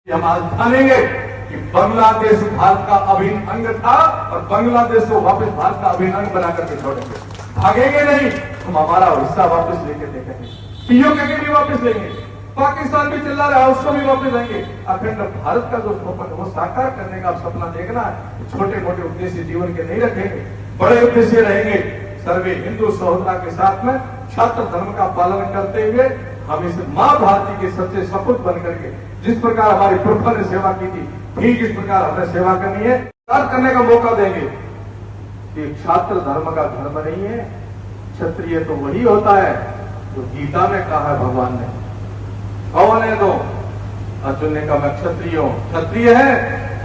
हम आज ठानेंगे कि बांग्लादेश भारत का अभिन्न अंग था और बांग्लादेश को वापस भारत का अभिन्न अंग बना करके छोड़ेंगे। भागेंगे नहीं, हम हमारा हिस्सा वापस लेके देखेंगे, पीओके के भी वापस लेंगे, पाकिस्तान भी चिल्ला रहा है उसको भी वापस लेंगे। अखंड भारत का जो स्वप्न वो साकार करने का सपना देखना है। छोटे मोटे उद्देश्य जीवन के नहीं रखेंगे, बड़े उद्देश्य रहेंगे। सर्वे हिंदू सहोदरता के साथ में छात्र धर्म का पालन करते हुए हम इस मां भारती के सच्चे सपूत बन करके जिस प्रकार हमारे पुरखों ने सेवा की थी ठीक इस प्रकार हमें सेवा करनी है, करने का मौका देंगे। कि छात्र धर्म का धर्म नहीं है, क्षत्रिय तो वही होता है जो गीता में कहा है भगवान ने। कौन है तो अर्जुन ने कहा मैं क्षत्रिय हूं। क्षत्रिय है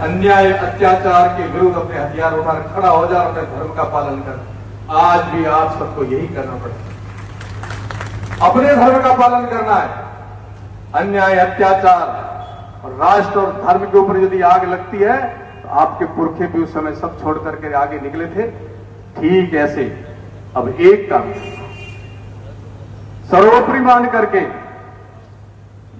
अन्याय अत्याचार के विरुद्ध अपने हथियार उठा खड़ा हो जा, अपने धर्म का पालन कर। आज भी आप सबको यही करना पड़ेगा, अपने धर्म का पालन करना है। अन्याय अत्याचार और राष्ट्र और धर्म के ऊपर यदि आग लगती है तो आपके पुरखे भी उस समय सब छोड़ करके आगे निकले थे। ठीक ऐसे अब एक काम सर्वोपरि मान करके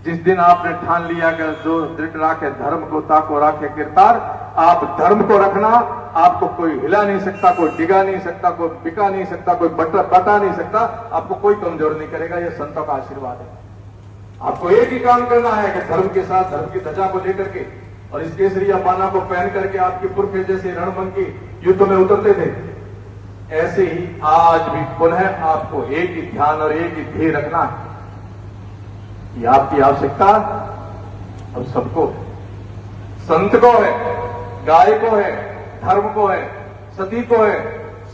जिस दिन आपने ठान लिया कि जो दृढ़ राखे धर्म को ताको राखे किरतार, आप धर्म को रखना, आपको कोई हिला नहीं सकता, कोई डिगा नहीं सकता, कोई बिका नहीं सकता, कोई बटा नहीं सकता, आपको कोई कमजोर नहीं करेगा। यह संतों का आशीर्वाद है। आपको एक ही काम करना है कि धर्म के साथ धर्म की ध्वजा को लेकर के और इस केसरिया पाना को पहन करके आपके पुरखे जैसे रणभंग के युद्ध में उतरते थे, ऐसे ही आज भी पुनः आपको एक ही ध्यान और एक ही ध्येय रखना है। ये आपकी आवश्यकता अब सबको है, संत को है, गाय को है, धर्म को है, सती को है,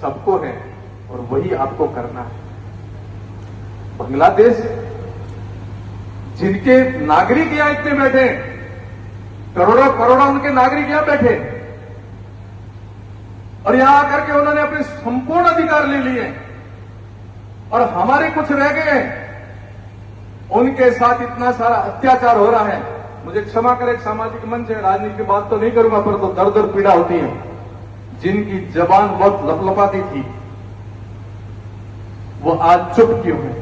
सबको है और वही आपको करना है। बांग्लादेश जिनके नागरिक यहां इतने बैठे, करोड़ों करोड़ों उनके नागरिक यहां बैठे और यहां आकर के उन्होंने अपने संपूर्ण अधिकार ले लिए और हमारे कुछ रह गए, उनके साथ इतना सारा अत्याचार हो रहा है। मुझे क्षमा करें, एक सामाजिक मंच है, राजनीति की बात तो नहीं करूंगा, पर तो दर्द और पीड़ा होती है। जिनकी जबान बहुत लपलपाती थी वो आज चुप क्यों है?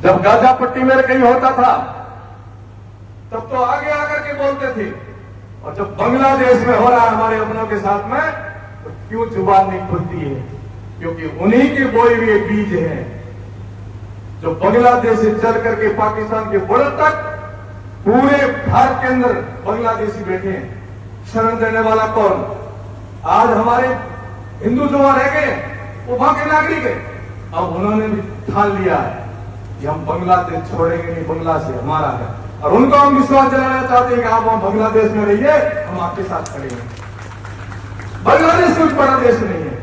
जब गाजा पट्टी में कहीं होता था तब तो आगे आकर के बोलते थे, और जब बांग्लादेश में हो रहा है हमारे अपनों के साथ में तो क्यों जुबान नहीं खुलती है? क्योंकि उन्हीं के बोए हुए बीज हैं जो बांग्लादेश से चल करके पाकिस्तान के बॉर्डर तक पूरे भारत के अंदर बांग्लादेशी बैठे हैं। शरण देने वाला कौन? आज हमारे हिंदू जो वहां रह गए वो वहां के नागरिक है। अब उन्होंने भी ठान लिया है कि हम बांग्लादेश छोड़ेंगे नहीं, बांग्ला से हमारा है। और उनको हम विश्वास दिलाना चाहते हैं कि आप वहां बांग्लादेश में रहिए, हम आपके साथ खड़े हैं। बांग्लादेश कोई बड़ा देश नहीं है।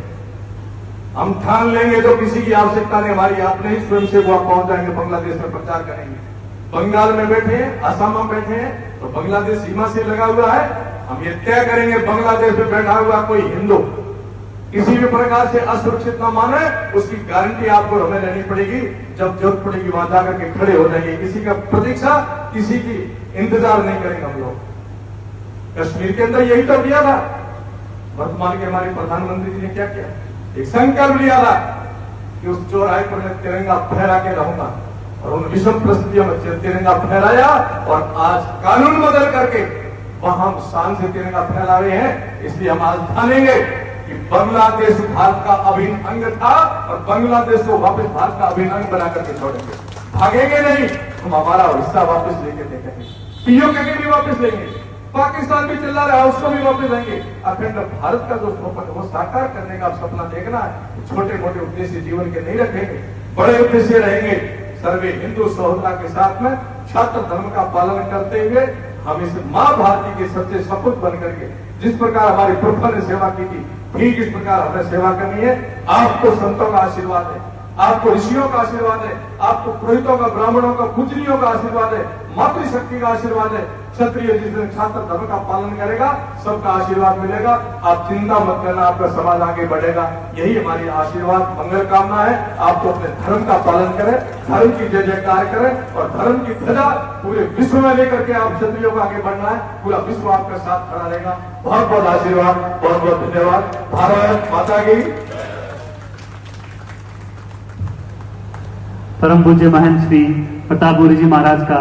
हम ठान लेंगे तो किसी की आवश्यकता नहीं हमारी, आपने ही स्वयं से वहां पहुंच जाएंगे, बांग्लादेश में प्रचार करेंगे। बंगाल में बैठे हैं, असम में बैठे हैं तो बांग्लादेश सीमा से लगा हुआ है। हम ये तय करेंगे बांग्लादेश में बैठा हुआ कोई हिंदू किसी भी प्रकार से असुरक्षित न माने, उसकी गारंटी आपको हमें लेनी पड़ेगी। जब जरूरत पड़ेगी वहां जाकर के खड़े हो जाएंगे। किसी का प्रतीक्षा, किसी की इंतजार नहीं करेंगे हम लोग। कश्मीर के अंदर यही तो किया था। वर्तमान के हमारे प्रधानमंत्री जी ने क्या किया? एक संकल्प लिया था कि उस चौराहे पर मैं तिरंगा फहरा के रहूंगा और उन विषम परिस्थितियों में तिरंगा फहराया और आज कानून बदल करके वहां हम शान से तिरंगा फहरा रहे हैं। इसलिए हम आज ठानेंगे कि बांग्लादेश भारत का अभिन्न अंग था और बांग्लादेश को वापस भारत का अभिन्न अंग बना करके छोड़ेंगे। भागेंगे नहीं, हम हमारा हिस्सा वापस लेके देखेंगे, पीओके के भी वापस लेंगे, पाकिस्तान भी चिल्ला रहा है उसको भी वापस लेंगे। अखंड भारत का जो स्वप्न वो साकार करने का सपना देखना है। छोटे मोटे उद्देश्य जीवन के नहीं रखेंगे, बड़े उद्देश्य रहेंगे। सर्वे हिंदू सहोदरता के साथ में छात्र धर्म का पालन करते हुए हम इस मां भारती के सच्चे सपूत बन करके जिस प्रकार हमारे पुरखों ने सेवा की थी ठीक इस प्रकार हमें सेवा करनी है। आपको संतों का आशीर्वाद है, आपको ऋषियों का आशीर्वाद है, आपको पुरोहितों का, ब्राह्मणों का, पूजनियों का आशीर्वाद है, मातृशक्ति का आशीर्वाद है। क्षत्रिय जिस दिन छात्र धर्म का पालन करेगा सबका आशीर्वाद मिलेगा। आप चिंता मत करना, आपका समाज आगे बढ़ेगा। यही हमारी आशीर्वाद मंगल कामना है। आप तो अपने धर्म का पालन करें, धर्म की जय जयकार करें और धर्म की ध्वजा पूरे विश्व में लेकर के आप क्षत्रियों को आगे बढ़ना है। पूरा विश्व आपका साथ खड़ा रहेगा। बहुत बहुत आशीर्वाद, बहुत बहुत धन्यवाद। भारत माता की। परम पूज्य महंत श्री प्रताप गुरु जी महाराज का